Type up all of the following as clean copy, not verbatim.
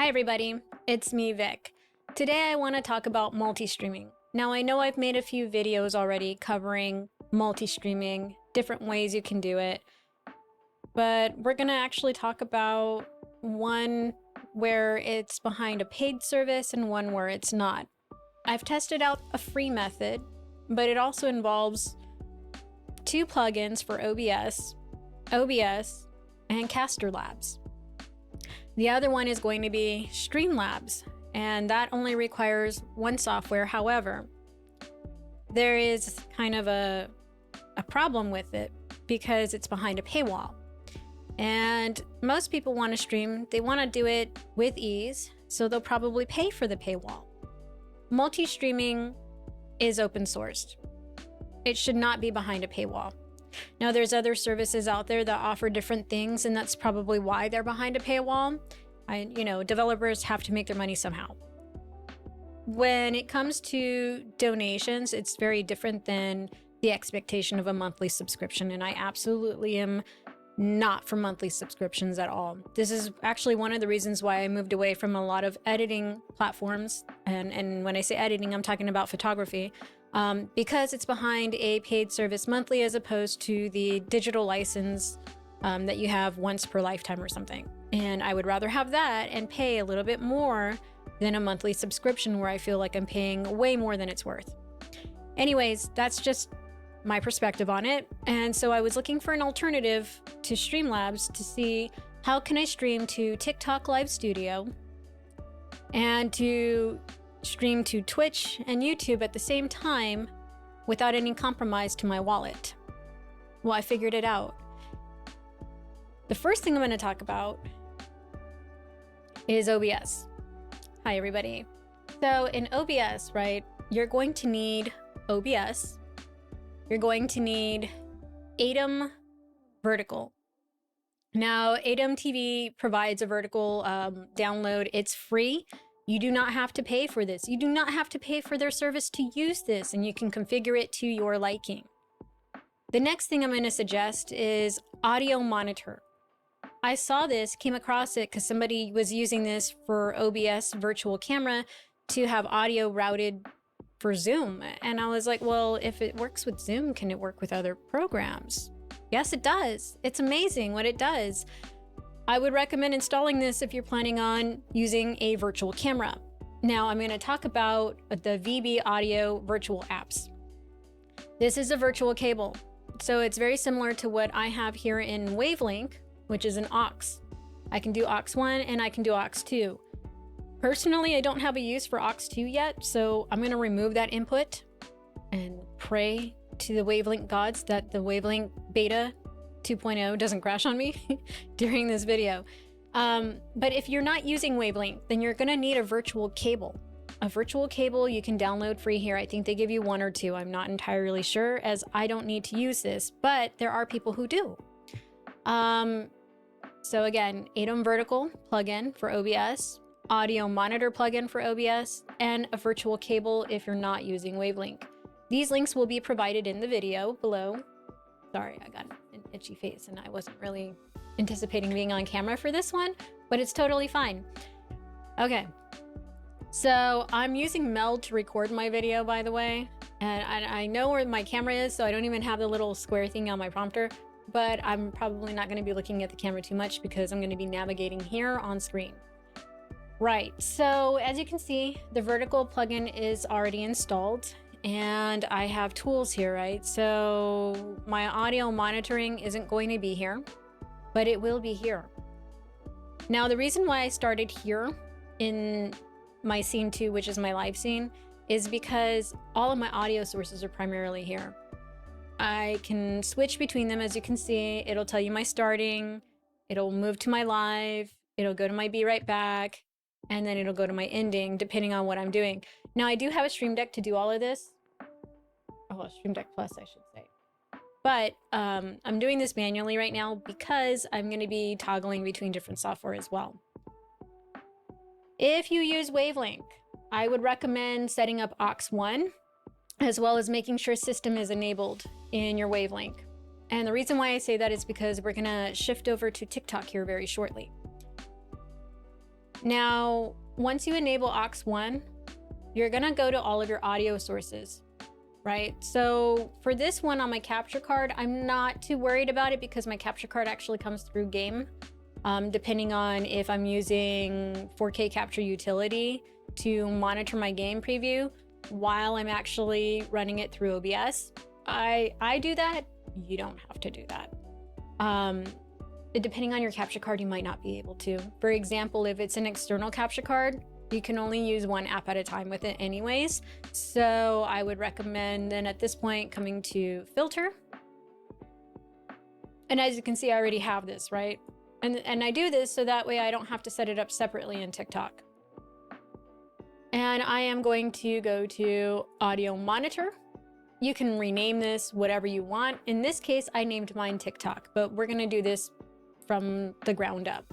Hi everybody, it's me Vic. Today I want to talk about multi-streaming. Now I know I've made a few videos already covering multi-streaming, different ways you can do it, but we're going to actually talk about one where it's behind a paid service and one where it's not. I've tested out a free method, but it also involves two plugins for OBS, and Casterlabs. The other one is going to be Streamlabs, and that only requires one software. However, there is kind of a problem with it because it's behind a paywall. And most people want to stream, they want to do it with ease, so they'll probably pay for the paywall. Multi-streaming is open sourced. It should not be behind a paywall. Now, there's other services out there that offer different things, and that's probably why they're behind a paywall. Developers have to make their money somehow. When it comes to donations, it's very different than the expectation of a monthly subscription, and I absolutely am not for monthly subscriptions at all. This is actually one of the reasons why I moved away from a lot of editing platforms, and when I say editing, I'm talking about photography. Because it's behind a paid service monthly as opposed to the digital license that you have once per lifetime or something. And I would rather have that and pay a little bit more than a monthly subscription where I feel like I'm paying way more than it's worth. Anyways, that's just my perspective on it. And so I was looking for an alternative to Streamlabs to see how can I stream to TikTok Live Studio and to stream to Twitch and YouTube at the same time without any compromise to my wallet. Well, I figured it out. The first thing I'm going to talk about is OBS. Hi, everybody. So in OBS, right, you're going to need OBS. You're going to need ATEM Vertical. Now, ATEM TV provides a vertical download. It's free. You do not have to pay for this. You do not have to pay for their service to use this, and you can configure it to your liking. The next thing I'm going to suggest is audiomonitor. I saw this, came across it because somebody was using this for OBS virtual camera to have audio routed for Zoom. And I was like, well, if it works with Zoom, can it work with other programs? Yes, it does. It's amazing what it does. I would recommend installing this if you're planning on using a virtual camera. Now I'm going to talk about the VB Audio virtual apps. This is a virtual cable. So it's very similar to what I have here in Wavelink, which is an aux. I can do aux 1 and I can do aux 2. Personally, I don't have a use for aux 2 yet, so I'm going to remove that input and pray to the Wavelink gods that the Wavelink beta 2.0 doesn't crash on me during this video. But if you're not using Wavelink, then you're going to need a virtual cable. A virtual cable you can download free here. I think they give you 1 or 2. I'm not entirely sure, as I don't need to use this, but there are people who do. So again, ATEM Vertical plugin for OBS, audiomonitor plugin for OBS, and a virtual cable if you're not using Wavelink. These links will be provided in the video below. Sorry, I got an itchy face and I wasn't really anticipating being on camera for this one, but it's totally fine. Okay, so I'm using Meld to record my video, by the way, and I know where my camera is, so I don't even have the little square thing on my prompter, but I'm probably not going to be looking at the camera too much because I'm going to be navigating here on screen. Right, so as you can see, the vertical plugin is already installed. And I have tools here, right? So my audio monitoring isn't going to be here, but it will be here. Now, the reason why I started here in my scene 2, which is my live scene, is because all of my audio sources are primarily here. I can switch between them. As you can see, it'll tell you my starting, it'll move to my live, it'll go to my be right back, and then it'll go to my ending, depending on what I'm doing. Now, I do have a Stream Deck to do all of this. Oh, Stream Deck Plus, I should say. But I'm doing this manually right now because I'm going to be toggling between different software as well. If you use Wavelink, I would recommend setting up aux 1, as well as making sure system is enabled in your Wavelink. And the reason why I say that is because we're going to shift over to TikTok here very shortly. Now, once you enable aux1, you're gonna go to all of your audio sources, right? So for this one on my capture card, I'm not too worried about it because my capture card actually comes through game, depending on if I'm using 4K capture utility to monitor my game preview while I'm actually running it through OBS. I do that. You don't have to do that. Depending on your capture card, you might not be able to. For example, if it's an external capture card, you can only use one app at a time with it anyways. So I would recommend then at this point coming to filter. And as you can see, I already have this, right? And I do this so that way I don't have to set it up separately in TikTok. And I am going to go to audio monitor. You can rename this whatever you want. In this case, I named mine TikTok, but we're gonna do this from the ground up.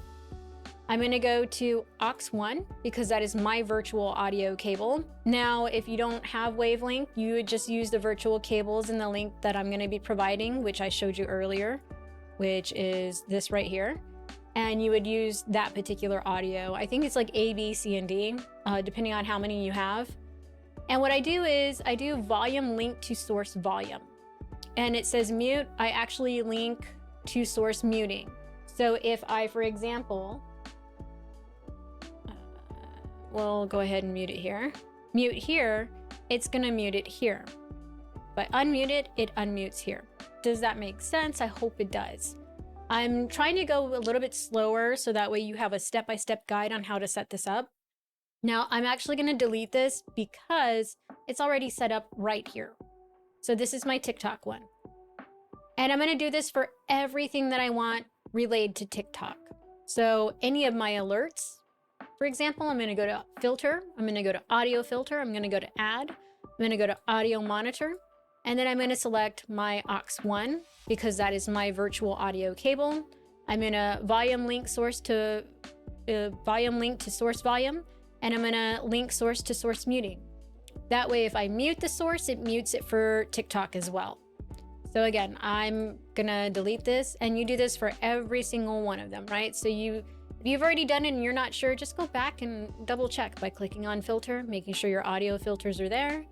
I'm gonna go to aux1 because that is my virtual audio cable. Now, if you don't have wavelink, you would just use the virtual cables in the link that I'm gonna be providing, which I showed you earlier, which is this right here. And you would use that particular audio. I think it's like A, B, C, and D, depending on how many you have. And what I do is I do volume link to source volume. And it says mute, I actually link to source muting. So if I, for example, we'll go ahead and mute it here. Mute here, it's gonna mute it here. If I unmute it, it unmutes here. Does that make sense? I hope it does. I'm trying to go a little bit slower so that way you have a step-by-step guide on how to set this up. Now, I'm actually gonna delete this because it's already set up right here. So this is my TikTok one. And I'm gonna do this for everything that I want relayed to TikTok. So any of my alerts, for example, I'm gonna go to filter, I'm gonna go to audio filter, I'm gonna go to add, I'm gonna go to audio monitor, and then I'm gonna select my aux1 because that is my virtual audio cable. I'm gonna volume link source to source volume, and I'm gonna link source to source muting. That way, if I mute the source, it mutes it for TikTok as well. So again, I'm gonna delete this, and you do this for every single one of them, right? So if you've already done it and you're not sure, just go back and double check by clicking on filter, making sure your audio filters are there.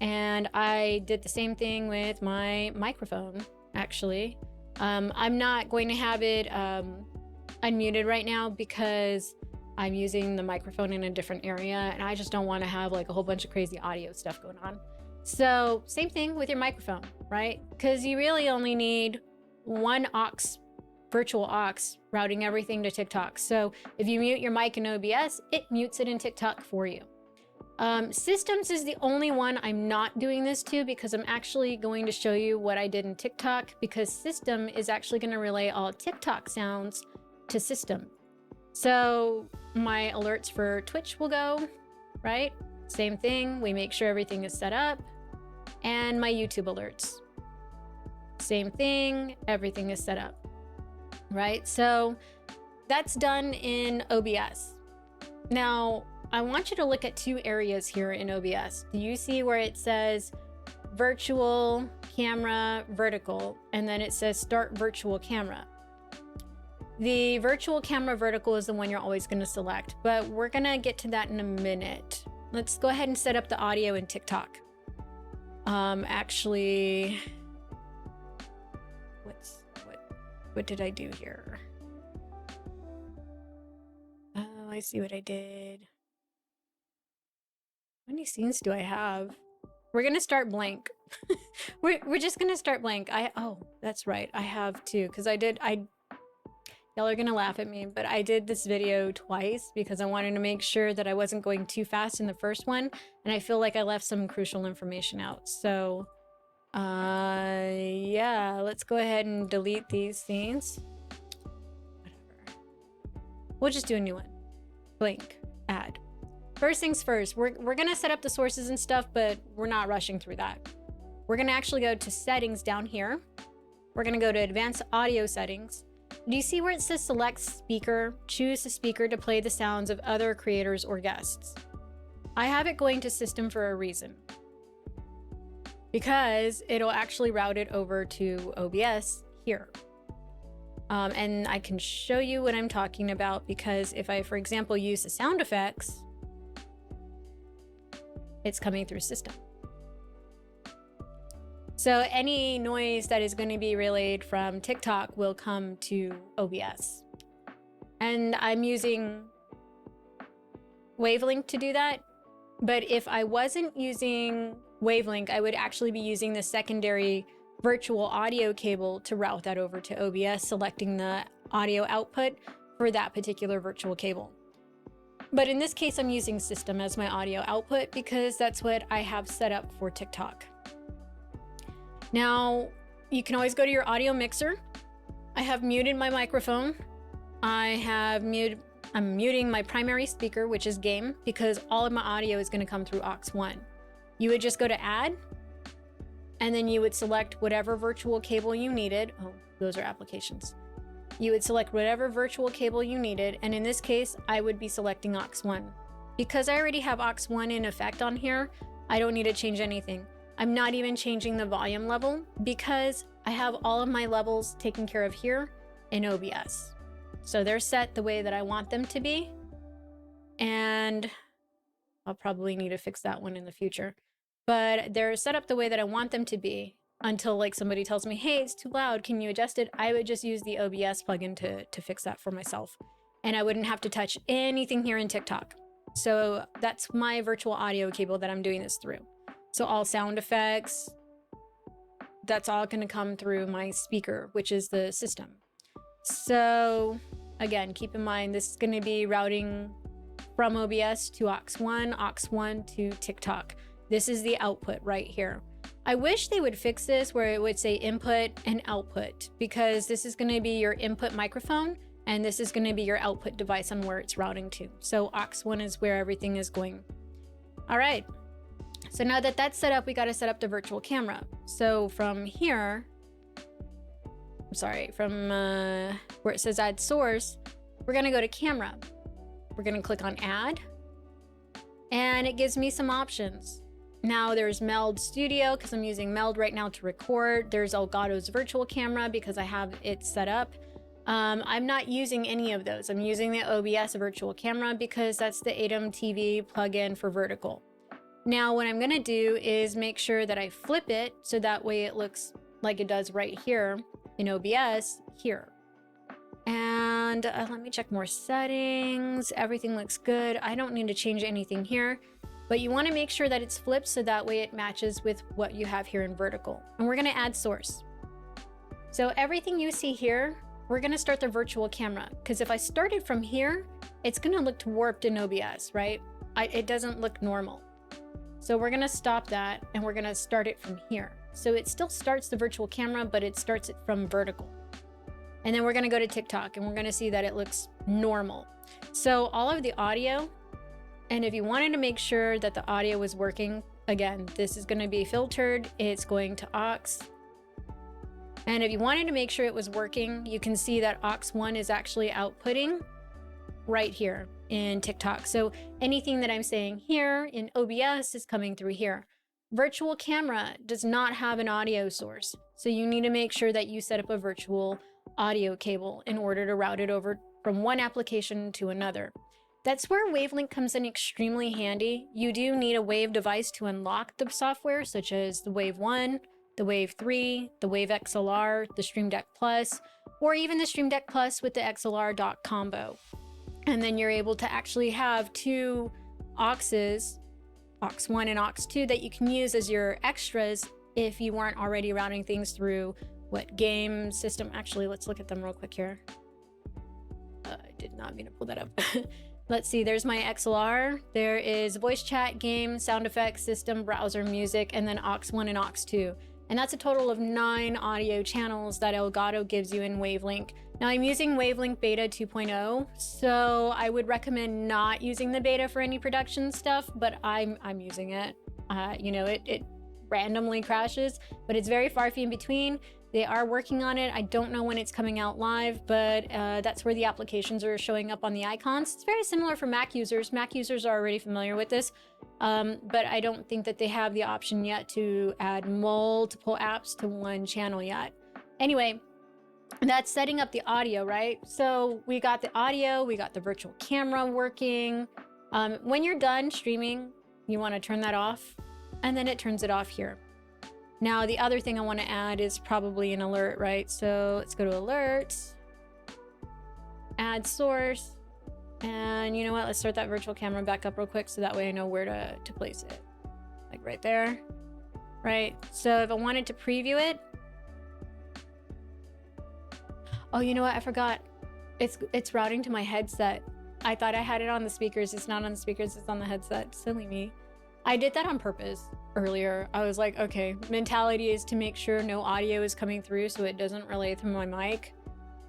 And I did the same thing with my microphone, actually. I'm not going to have it unmuted right now because I'm using the microphone in a different area and I just don't want to have like a whole bunch of crazy audio stuff going on. So same thing with your microphone, right? Because you really only need one virtual aux routing everything to TikTok. So if you mute your mic in OBS, it mutes it in TikTok for you. Systems is the only one I'm not doing this to because I'm actually going to show you what I did in TikTok because system is actually going to relay all TikTok sounds to system. So my alerts for Twitch will go, right? Same thing. We make sure everything is set up. And my YouTube alerts. Same thing. Everything is set up, right? So that's done in OBS. Now, I want you to look at two areas here in OBS. Do you see where it says virtual camera vertical, and then it says start virtual camera? The virtual camera vertical is the one you're always going to select, but we're going to get to that in a minute. Let's go ahead and set up the audio in TikTok. Actually, what did I do here? Oh, I see what I did. How many scenes do I have? We're gonna start blank. we're just gonna start blank. Oh, that's right. I have two because y'all are gonna laugh at me, but I did this video twice because I wanted to make sure that I wasn't going too fast in the first one, and I feel like I left some crucial information out. So, yeah, let's go ahead and delete these scenes. Whatever. We'll just do a new one. Blank. Add. First things first, we're gonna set up the sources and stuff, but we're not rushing through that. We're gonna actually go to settings down here. We're gonna go to advanced audio settings. Do you see where it says select speaker? Choose the speaker to play the sounds of other creators or guests. I have it going to system for a reason. Because it'll actually route it over to OBS here. And I can show you what I'm talking about, because if I, for example, use the sound effects, it's coming through system. So any noise that is going to be relayed from TikTok will come to OBS. And I'm using wavelink to do that. But if I wasn't using wavelink, I would actually be using the secondary virtual audio cable to route that over to OBS, selecting the audio output for that particular virtual cable. But in this case, I'm using system as my audio output because that's what I have set up for TikTok. Now, you can always go to your audio mixer. I have muted my microphone. I'm muting my primary speaker, which is game, because all of my audio is going to come through aux1. You would just go to add, and then you would select whatever virtual cable you needed. Oh, those are applications. You would select whatever virtual cable you needed, and in this case, I would be selecting aux1. Because I already have aux1 in effect on here, I don't need to change anything. I'm not even changing the volume level because I have all of my levels taken care of here in OBS. So they're set the way that I want them to be. And I'll probably need to fix that one in the future. But they're set up the way that I want them to be until like somebody tells me, hey, it's too loud, can you adjust it? I would just use the OBS plugin to fix that for myself. And I wouldn't have to touch anything here in TikTok. So that's my virtual audio cable that I'm doing this through. So all sound effects, that's all going to come through my speaker, which is the system. So again, keep in mind, this is going to be routing from OBS to aux1, aux1 to TikTok. This is the output right here. I wish they would fix this where it would say input and output, because this is going to be your input microphone and this is going to be your output device on where it's routing to. So aux1 is where everything is going. All right. So now that that's set up, we got to set up the virtual camera. So from here, from where it says add source, we're going to go to camera. We're going to click on add, and it gives me some options. Now there's Meld Studio because I'm using Meld right now to record. There's Elgato's virtual camera because I have it set up. I'm not using any of those. I'm using the OBS virtual camera because that's the ATEM TV plugin for vertical. Now what I'm going to do is make sure that I flip it so that way it looks like it does right here in OBS here. And let me check more settings. Everything looks good. I don't need to change anything here, but you want to make sure that it's flipped so that way it matches with what you have here in vertical. And we're going to add source. So everything you see here, we're going to start the virtual camera, because if I start it from here, it's going to look warped in OBS, right? It doesn't look normal. So we're going to stop that and we're going to start it from here. So it still starts the virtual camera, but it starts it from vertical. And then we're going to go to TikTok and we're going to see that it looks normal. So all of the audio, and if you wanted to make sure that the audio was working, again, this is going to be filtered. It's going to aux. And if you wanted to make sure it was working, you can see that aux1 is actually outputting right here in TikTok. So anything that I'm saying here in OBS is coming through here. Virtual camera does not have an audio source. So you need to make sure that you set up a virtual audio cable in order to route it over from one application to another. That's where Wavelink comes in extremely handy. You do need a Wave device to unlock the software, such as the Wave 1, the Wave 3, the Wave XLR, the Stream Deck Plus, or even the Stream Deck Plus with the XLR dock combo. And then you're able to actually have two auxes, aux1 and aux2, that you can use as your extras if you weren't already routing things through what game system. Actually, let's look at them real quick here. I did not mean to pull that up. Let's see, there's my XLR. There is voice chat, game, sound effects, system, browser, music, and then aux1 and aux2. And that's a total of 9 audio channels that Elgato gives you in Wavelink. Now I'm using Wavelink Beta 2.0, so I would recommend not using the beta for any production stuff, but I'm using it. You know, it randomly crashes, but it's very far few in between. They are working on it. I don't know when it's coming out live, but that's where the applications are showing up on the icons. It's very similar for Mac users. Mac users are already familiar with this, but I don't think that they have the option yet to add multiple apps to one channel yet. Anyway, that's setting up the audio, right? So we got the audio, we got the virtual camera working. When you're done streaming, you want to turn that off, and then it turns it off here. Now, the other thing I want to add is probably an alert, right? So let's go to alerts, add source, and you know what? Let's start that virtual camera back up real quick so that way I know where to place it. Like right there, right? So if I wanted to preview it, oh, you know what? I forgot. It's routing to my headset. I thought I had it on the speakers. It's not on the speakers, it's on the headset. Silly me. I did that on purpose earlier. I was like, okay, mentality is to make sure no audio is coming through so it doesn't relay through my mic.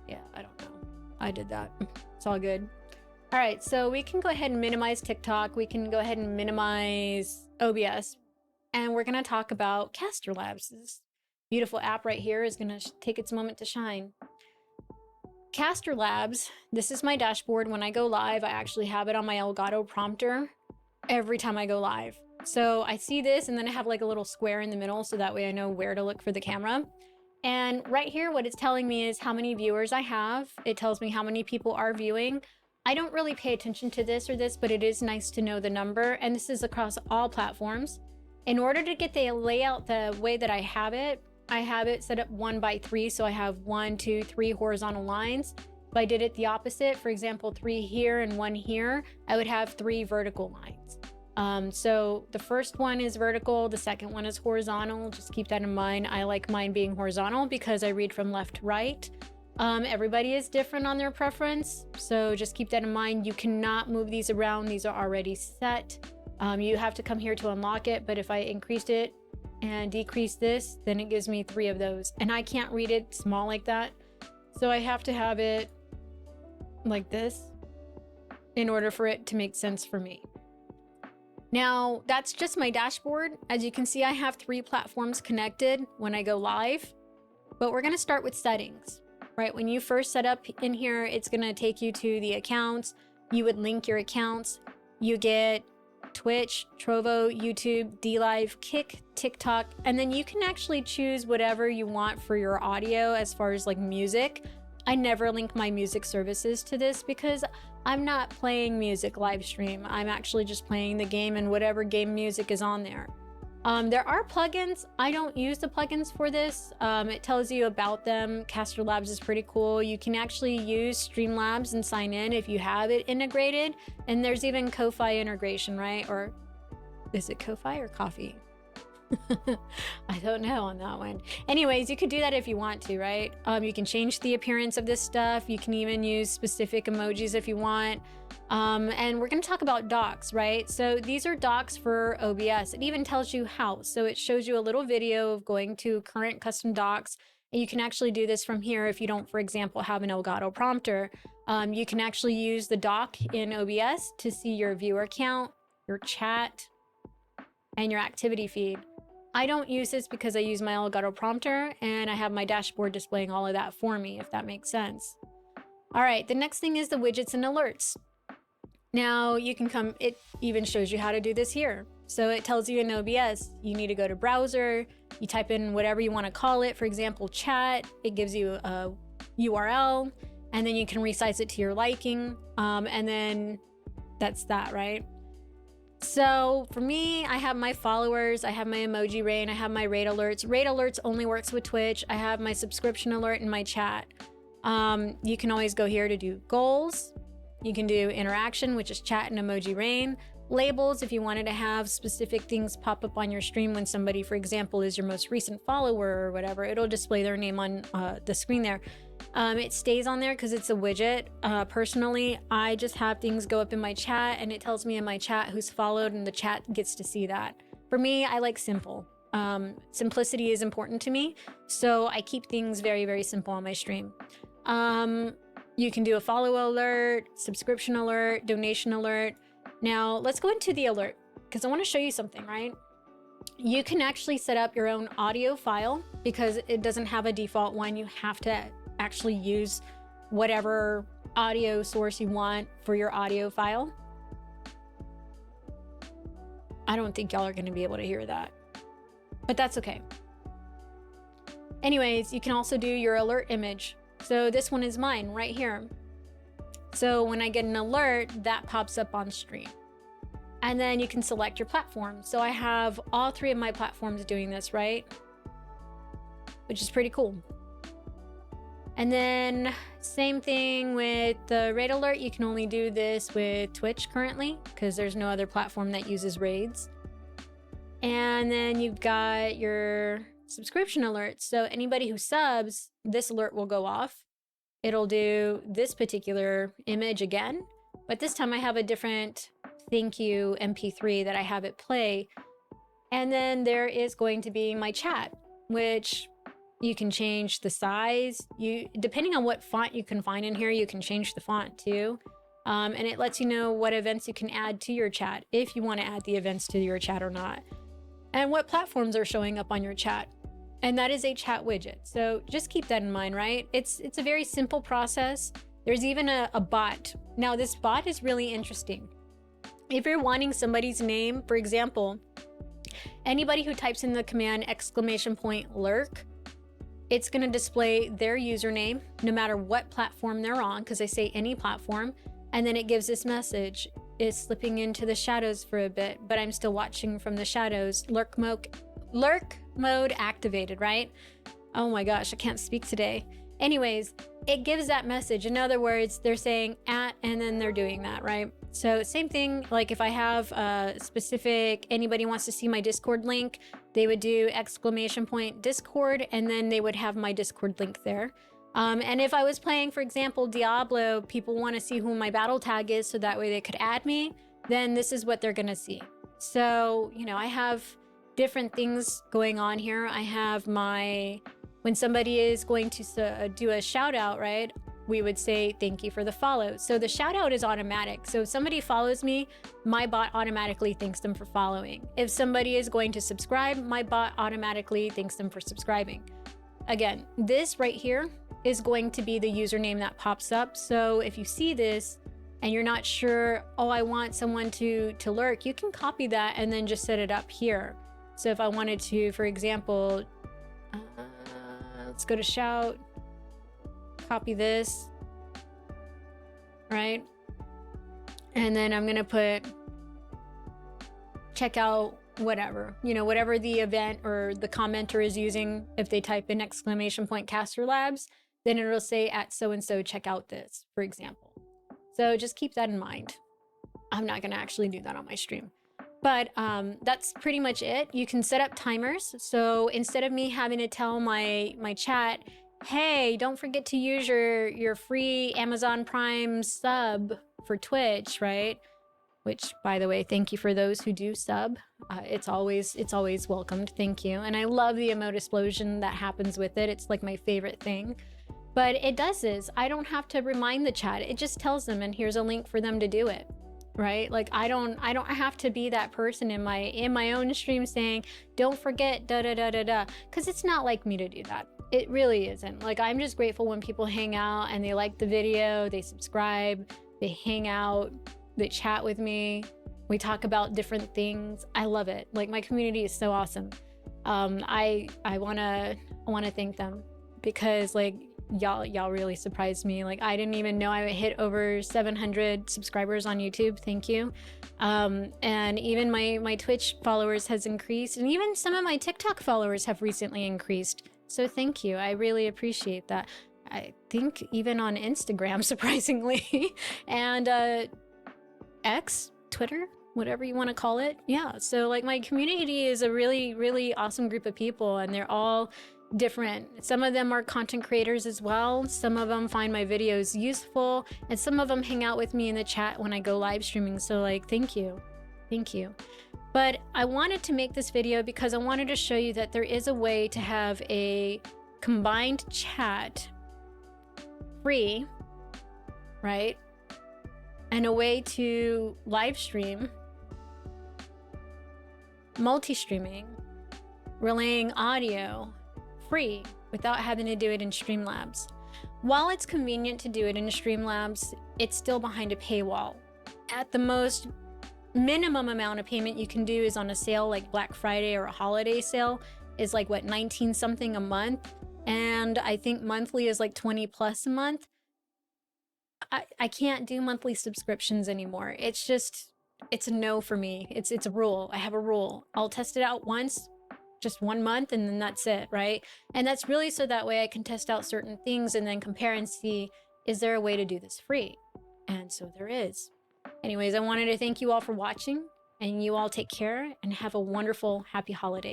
Yeah, I don't know. I did that. It's all good. All right, so we can go ahead and minimize TikTok. We can go ahead and minimize OBS. And we're gonna talk about Casterlabs. This beautiful app right here is gonna take its moment to shine. Casterlabs, this is my dashboard. When I go live, I actually have it on my Elgato prompter every time I go live. So I see this, and then I have like a little square in the middle, so that way I know where to look for the camera. And right here, what it's telling me is how many viewers I have. It tells me how many people are viewing. I don't really pay attention to this or this, but it is nice to know the number. And this is across all platforms. In order to get the layout the way that I have it set up 1x3. So I have 1, 2, 3 horizontal lines. If I did it the opposite, for example, 3 here and 1 here, I would have 3 vertical lines. So the first one is vertical, the second one is horizontal. Just keep that in mind. I like mine being horizontal because I read from left to right. Everybody is different on their preference, so just keep that in mind. You cannot move these around. These are already set. You have to come here to unlock it, but if I increased it and decrease this, then it gives me 3 of those, and I can't read it small like that. So I have to have it like this in order for it to make sense for me. Now, that's just my dashboard. As you can see, I have 3 platforms connected when I go live, but we're gonna start with settings, right? When you first set up in here, it's gonna take you to the accounts. You would link your accounts. You get Twitch, Trovo, YouTube, DLive, Kick, TikTok, and then you can actually choose whatever you want for your audio as far as like music. I never link my music services to this because I'm not playing music live stream. I'm actually just playing the game and whatever game music is on there. There are plugins. I don't use the plugins for this. It tells you about them. Casterlabs is pretty cool. You can actually use Streamlabs and sign in if you have it integrated. And there's even Ko-Fi integration, right? Or is it Ko-Fi or Coffee? I don't know on that one. Anyways, you could do that if you want to, right? You can change the appearance of this stuff. You can even use specific emojis if you want. And we're going to talk about docs, right? So these are docs for OBS. It even tells you how. So it shows you a little video of going to current custom docs. And you can actually do this from here if you don't, for example, have an Elgato prompter. You can actually use the doc in OBS to see your viewer count, your chat, and your activity feed. I don't use this because I use my Elgato prompter and I have my dashboard displaying all of that for me, if that makes sense. All right, the next thing is the widgets and alerts. Now you can come, it even shows you how to do this here. So it tells you in OBS, you need to go to browser, you type in whatever you want to call it, for example, chat, it gives you a URL, and then you can resize it to your liking, and then that's that, right? So for me, I have my followers, I have my emoji rain, I have my rate alerts. Rate alerts only works with Twitch. I have my subscription alert in my chat. You can always go here to do goals. You can do interaction, which is chat and emoji rain. Labels, if you wanted to have specific things pop up on your stream when somebody, for example, is your most recent follower or whatever, it'll display their name on the screen there. It stays on there because it's a widget. Personally, I just have things go up in my chat and it tells me in my chat who's followed and the chat gets to see that. For me, I like simple. Simplicity is important to me, so I keep things very, very simple on my stream. You can do a follow alert, subscription alert, donation alert. Now let's go into the alert because I want to show you something, right? You can actually set up your own audio file because it doesn't have a default one. You have to actually use whatever audio source you want for your audio file. I don't think y'all are going to be able to hear that, but that's okay. Anyways, you can also do your alert image. So this one is mine right here. So when I get an alert, that pops up on stream. And then you can select your platform. So I have all 3 of my platforms doing this, right? Which is pretty cool. And then same thing with the raid alert. You can only do this with Twitch currently because there's no other platform that uses raids. And then you've got your subscription alerts. So anybody who subs, this alert will go off. It'll do this particular image again, but this time I have a different thank you MP3 that I have it play. And then there is going to be my chat, which you can change the size. Depending on what font you can find in here, you can change the font too. And it lets you know what events you can add to your chat, if you want to add the events to your chat or not, and what platforms are showing up on your chat. And that is a chat widget. So just keep that in mind, right? It's a very simple process. There's even a bot. Now this bot is really interesting. If you're wanting somebody's name, for example, anybody who types in the command !lurk, it's going to display their username no matter what platform they're on, because I say any platform, and then it gives this message. It's slipping into the shadows for a bit, but I'm still watching from the shadows. Lurk mode activated, right? Oh my gosh, I can't speak today. Anyways, it gives that message. In other words, they're saying @ and then they're doing that, right? So same thing, like if I have a specific, anybody wants to see my Discord link, they would do !Discord, and then they would have my Discord link there. And if I was playing, for example, Diablo, people want to see who my battle tag is so that way they could add me, then this is what they're going to see. So, you know, I have different things going on here. I have when somebody is going to do a shout out, right? We would say, thank you for the follow. So the shout out is automatic. So if somebody follows me, my bot automatically thanks them for following. If somebody is going to subscribe, my bot automatically thanks them for subscribing. Again, this right here is going to be the username that pops up. So if you see this and you're not sure, oh, I want someone to lurk, you can copy that and then just set it up here. So if I wanted to, for example, let's go to shout, copy this, right? And then I'm gonna put check out whatever, you know, whatever the event or the commenter is using. If they type in !Casterlabs, then it'll say @so-and-so, check out this, for example. So just keep that in mind. I'm not gonna actually do that on my stream. But that's pretty much it. You can set up timers. So instead of me having to tell my chat, hey, don't forget to use your free Amazon Prime sub for Twitch, right? Which, by the way, thank you for those who do sub. It's always welcomed. Thank you. And I love the emote explosion that happens with it. It's like my favorite thing. But it does this. I don't have to remind the chat. It just tells them, and here's a link for them to do it. Right? Like I don't have to be that person in my own stream saying, don't forget because it's not like me to do that. It really isn't. Like I'm just grateful when people hang out and they like the video, they subscribe, they hang out, they chat with me, we talk about different things. I love it. Like my community is so awesome. I wanna thank them because like y'all really surprised me. Like I didn't even know I would hit over 700 subscribers on YouTube. Thank you. And even my Twitch followers has increased, and even some of my TikTok followers have recently increased. So thank you. I really appreciate that. I think even on Instagram, surprisingly, and X, Twitter, whatever you want to call it. Yeah. So like my community is a really, really awesome group of people, and they're all different. Some of them are content creators as well. Some of them find my videos useful, and some of them hang out with me in the chat when I go live streaming. So like, thank you. Thank you. But I wanted to make this video because I wanted to show you that there is a way to have a combined chat free, right? And a way to live stream, multi-streaming, relaying audio free without having to do it in Streamlabs. While it's convenient to do it in Streamlabs, it's still behind a paywall. At the most minimum amount of payment you can do is on a sale like Black Friday or a holiday sale is like what, 19 something a month. And I think monthly is like 20 plus a month. I can't do monthly subscriptions anymore. It's a no for me. It's a rule. I have a rule. I'll test it out once, just 1 month, and then that's it, right? And that's really so that way I can test out certain things and then compare and see, is there a way to do this free? And so there is. Anyways, I wanted to thank you all for watching, and you all take care and have a wonderful, happy holiday.